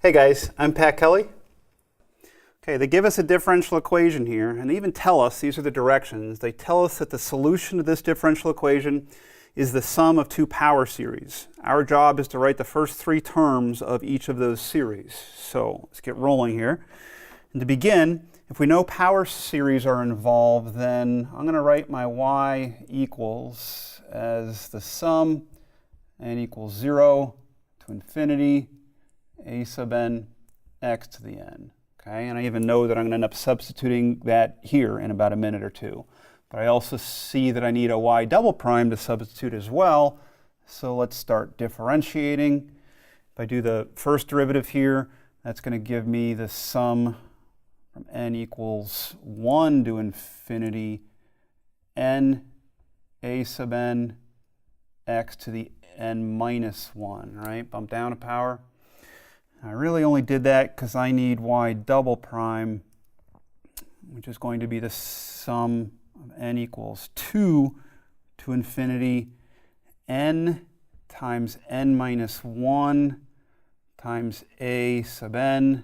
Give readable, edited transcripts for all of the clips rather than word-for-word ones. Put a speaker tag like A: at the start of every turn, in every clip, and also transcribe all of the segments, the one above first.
A: Hey guys, I'm Pat Kelly. Okay, they give us a differential equation here, and they even tell us, these are the directions, they tell us that the solution to this differential equation is the sum of two power series. Our job is to write the first three terms of each of those series. So let's get rolling here. And to begin, if we know power series are involved, then I'm going to write my y equals as the sum n equals 0 to infinity a sub n x to the n. Okay, and I even know that I'm going to end up substituting that here in about a minute or two. But I also see that I need a y double prime to substitute as well. So let's start differentiating. If I do the first derivative here, that's going to give me the sum from n equals 1 to infinity n a sub n x to the n minus 1, right? Bump down a power. I really only did that because I need y double prime, which is going to be the sum of n equals 2 to infinity n times n minus 1 times a sub n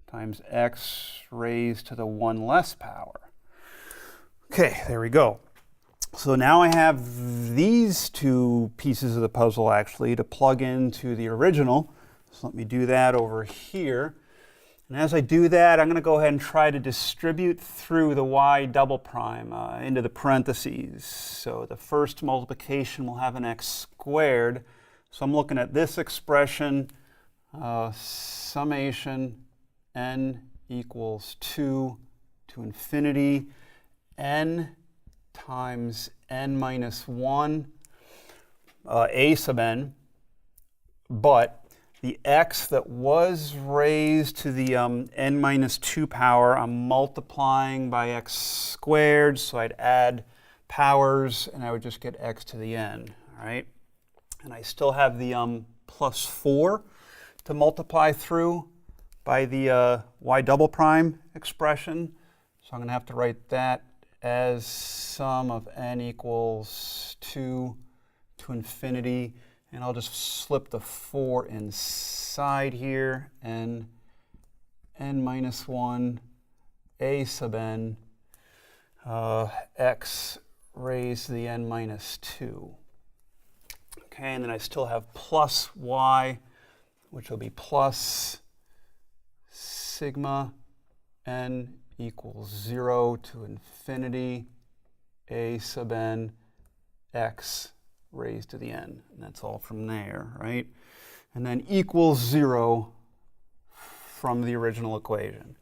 A: times x raised to the 1 less power. Okay, there we go. So now I have these two pieces of the puzzle actually to plug into the original. So let me do that over here. And as I do that, I'm going to go ahead and try to distribute through the y double prime into the parentheses. So the first multiplication will have an x squared. So I'm looking at this expression, summation n equals 2 to infinity n times n minus 1 a sub n, but the x that was raised to the n minus 2 power, I'm multiplying by x squared, so I'd add powers, and I would just get x to the n, all right? And I still have the plus 4 to multiply through by the y double prime expression, so I'm going to have to write that as sum of n equals 2 to infinity. And I'll just slip the 4 inside here, and n minus 1 a sub n x raised to the n minus 2. Okay, and then I still have plus y, which will be plus sigma n equals 0 to infinity a sub n x raised to the n, and that's all from there, right? And then equals 0 from the original equation.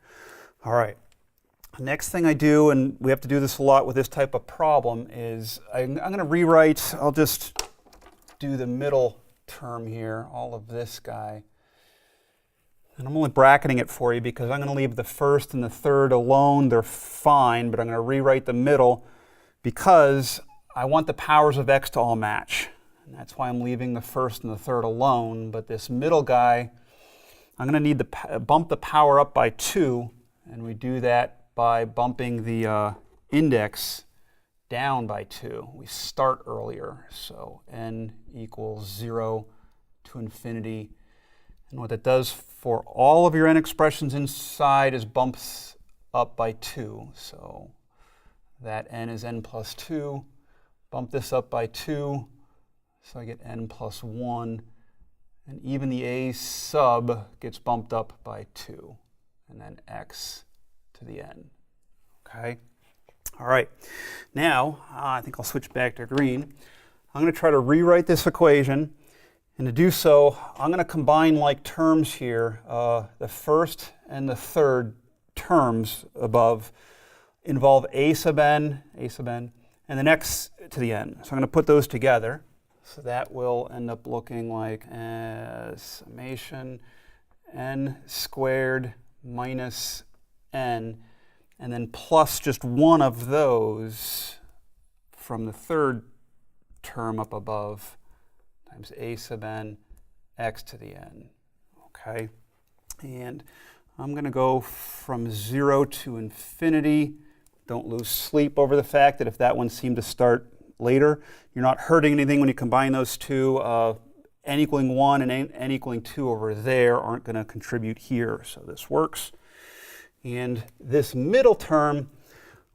A: All right, next thing I do, and we have to do this a lot with this type of problem, is I'm going to rewrite, I'll just do the middle term here, all of this guy. And I'm only bracketing it for you because I'm going to leave the first and the third alone. They're fine, but I'm going to rewrite the middle because I want the powers of x to all match. And that's why I'm leaving the first and the third alone. But this middle guy, I'm going to need to bump the power up by 2. And we do that by bumping the index down by 2. We start earlier. So n equals 0 to infinity. And what that does for all of your n expressions inside is bumps up by 2. So that n is n plus 2. Bump this up by 2, so I get n plus 1. And even the a sub gets bumped up by 2. And then x to the n. Okay? All right. Now, I think I'll switch back to green. I'm going to try to rewrite this equation. And to do so, I'm going to combine like terms here. The first and the third terms above involve a sub n, and the x to the n. So I'm going to put those together. So that will end up looking like summation n squared minus n, and then plus just one of those from the third term up above times a sub n x to the n. Okay? And I'm going to go from 0 to infinity. Don't lose sleep over the fact that if that one seemed to start later, you're not hurting anything when you combine those two. n equaling 1 and n equaling 2 over there aren't going to contribute here, so this works. And this middle term,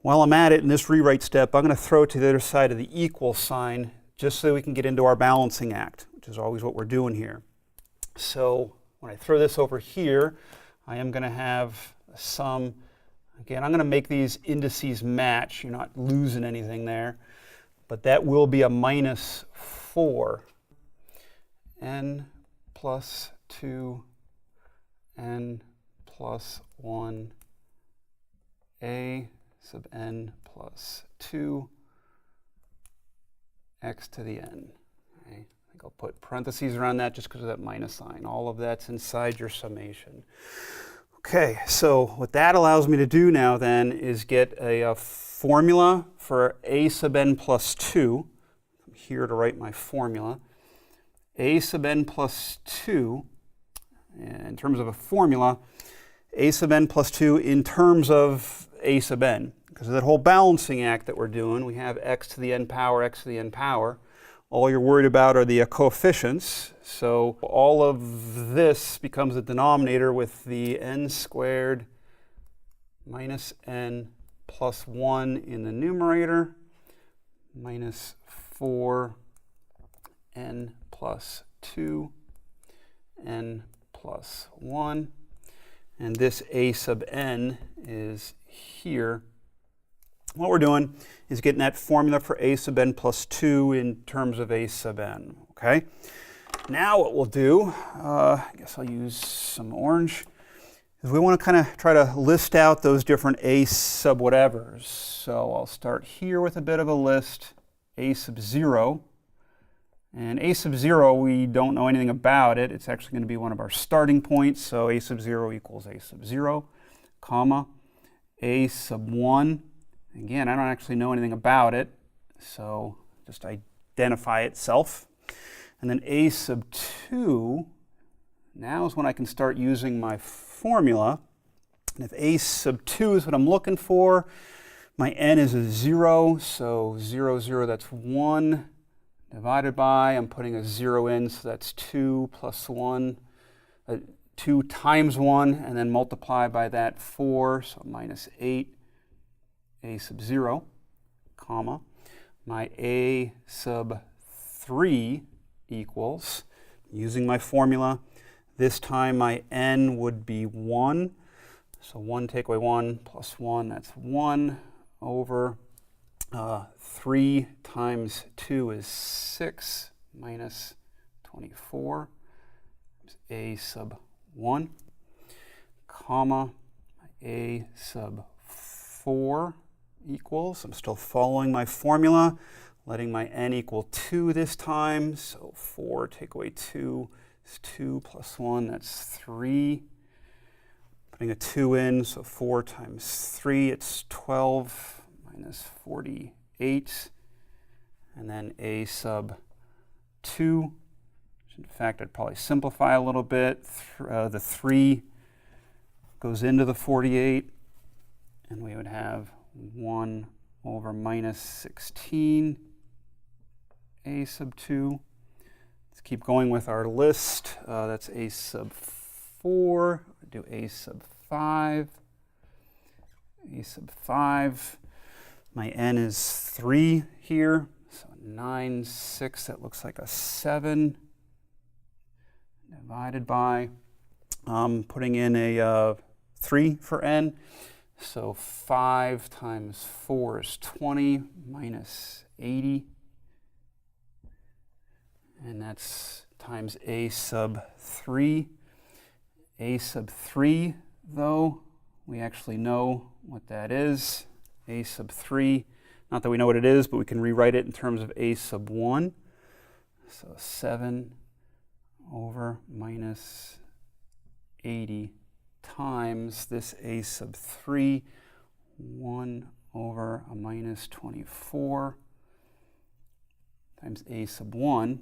A: while I'm at it in this rewrite step, I'm going to throw it to the other side of the equal sign just so we can get into our balancing act, which is always what we're doing here. So when I throw this over here, I am going to have a sum. Again, I'm going to make these indices match. You're not losing anything there. But that will be a minus 4. N plus 2, n plus 1, a sub n plus 2, x to the n. Okay. I think I'll put parentheses around that just because of that minus sign. All of that's inside your summation. Okay, so what that allows me to do now then is get a formula for a sub n plus 2. I'm here to write my formula. A sub n plus 2, in terms of a formula, a sub n plus 2 in terms of a sub n. Because of that whole balancing act that we're doing, we have x to the n power, x to the n power. All you're worried about are the coefficients. So all of this becomes a denominator with the n squared minus n plus 1 in the numerator, minus 4 n plus 2, n plus 1. And this a sub n is here. What we're doing is getting that formula for a sub n plus 2 in terms of a sub n, okay? Now what we'll do, I guess I'll use some orange, is we want to kind of try to list out those different a sub whatevers. So I'll start here with a bit of a list, a sub 0. And a sub 0, we don't know anything about it. It's actually going to be one of our starting points. So a sub 0 equals a sub 0, comma, a sub 1. Again, I don't actually know anything about it, so just identify itself. And then a sub 2, now is when I can start using my formula. And if a sub 2 is what I'm looking for, my n is a 0, so 0, 0, that's 1. Divided by, I'm putting a 0 in, so that's 2 plus 1, 2 times 1, and then multiply by that 4, so minus 8, a sub 0, comma. My a sub 3 equals, using my formula, this time my n would be 1. So 1 take away 1 plus 1, that's 1 over 3 times 2 is 6 minus 24, a sub 1, comma, a sub 4 equals, I'm still following my formula, letting my n equal 2 this time, so 4 take away 2 is 2 plus 1, that's 3. Putting a 2 in, so 4 times 3, it's 12 minus 48, and then a sub 2. In fact, I'd probably simplify a little bit. The 3 goes into the 48, and we would have 1 over minus 16, a sub 2. Let's keep going with our list. That's a sub 4. Do a sub 5. A sub 5. My n is 3 here, so 9, 6, that looks like a 7. Divided by, putting in a 3 for n, so 5 times 4 is 20 minus 80. And that's times a sub 3. A sub 3, though, we actually know what that is. A sub 3, not that we know what it is, but we can rewrite it in terms of a sub 1. So 7 over minus 80 times this a sub 3, 1 over a minus 24 times a sub 1.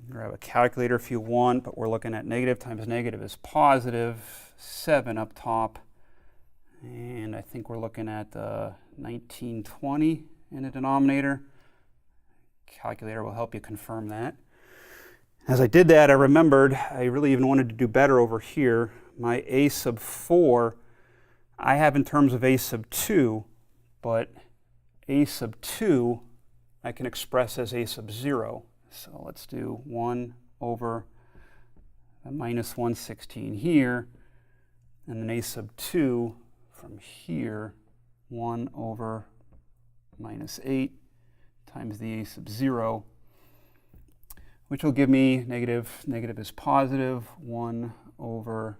A: Grab a calculator if you want, but we're looking at negative times negative is positive, 7 up top. And I think we're looking at 1920 in the denominator. Calculator will help you confirm that. As I did that, I remembered I really even wanted to do better over here. My a sub 4, I have in terms of a sub 2, but a sub 2 I can express as a sub 0. So let's do 1 over minus 116 here, and then a sub 2 from here, 1 over minus 8 times the a sub 0, which will give me negative is positive, 1 over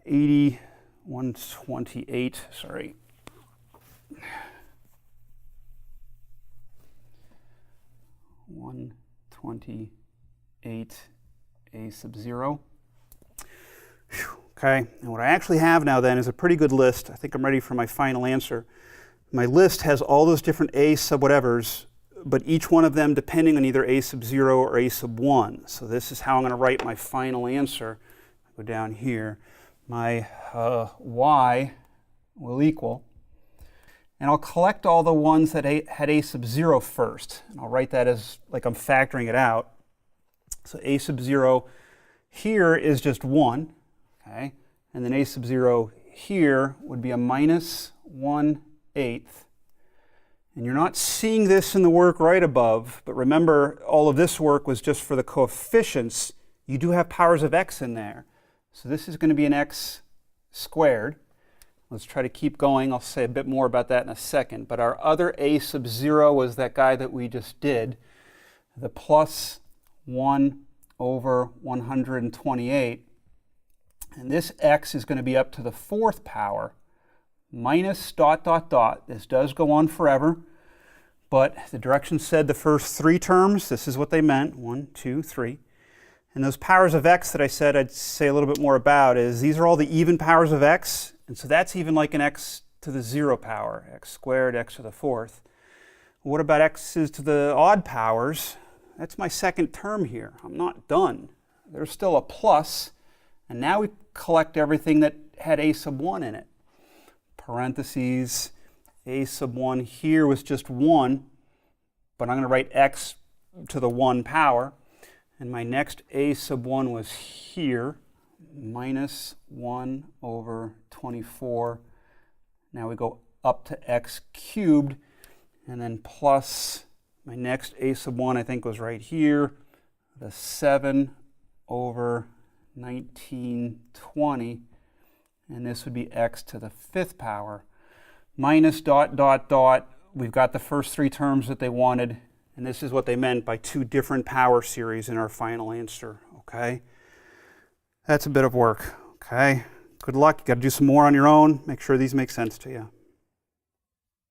A: 128, sorry. (128) a sub 0. Okay, and what I actually have now then is a pretty good list. I think I'm ready for my final answer. My list has all those different a sub whatevers, but each one of them depending on either a sub 0 or a sub 1. So this is how I'm going to write my final answer. Go down here. My y will equal, and I'll collect all the ones that had a sub 0 first. And I'll write that as like I'm factoring it out. So a sub 0 here is just 1, okay? And then a sub 0 here would be a minus 1/8. And you're not seeing this in the work right above, but remember all of this work was just for the coefficients. You do have powers of x in there. So this is going to be an x squared. Let's try to keep going. I'll say a bit more about that in a second. But our other a sub 0 was that guy that we just did, the plus 1 over 128. And this x is going to be up to the 4th power minus ... This does go on forever, but the directions said the first 3 terms, this is what they meant, 1, 2, 3. And those powers of x that I said I'd say a little bit more about is these are all the even powers of x, and so that's even like an x to the 0 power, x squared, x to the 4th. What about x's to the odd powers? That's my second term here. I'm not done. There's still a plus, and now we collect everything that had a sub 1 in it. Parentheses, a sub 1 here was just 1, but I'm going to write x to the 1 power. And my next a sub 1 was here, minus 1 over 24. Now we go up to x cubed, and then plus my next a sub 1 I think was right here, the 7 over 1920. And this would be x to the 5th power, minus ... We've got the first 3 terms that they wanted, and this is what they meant by 2 different power series in our final answer, okay? That's a bit of work, okay? Good luck. You got to do some more on your own. Make sure these make sense to you.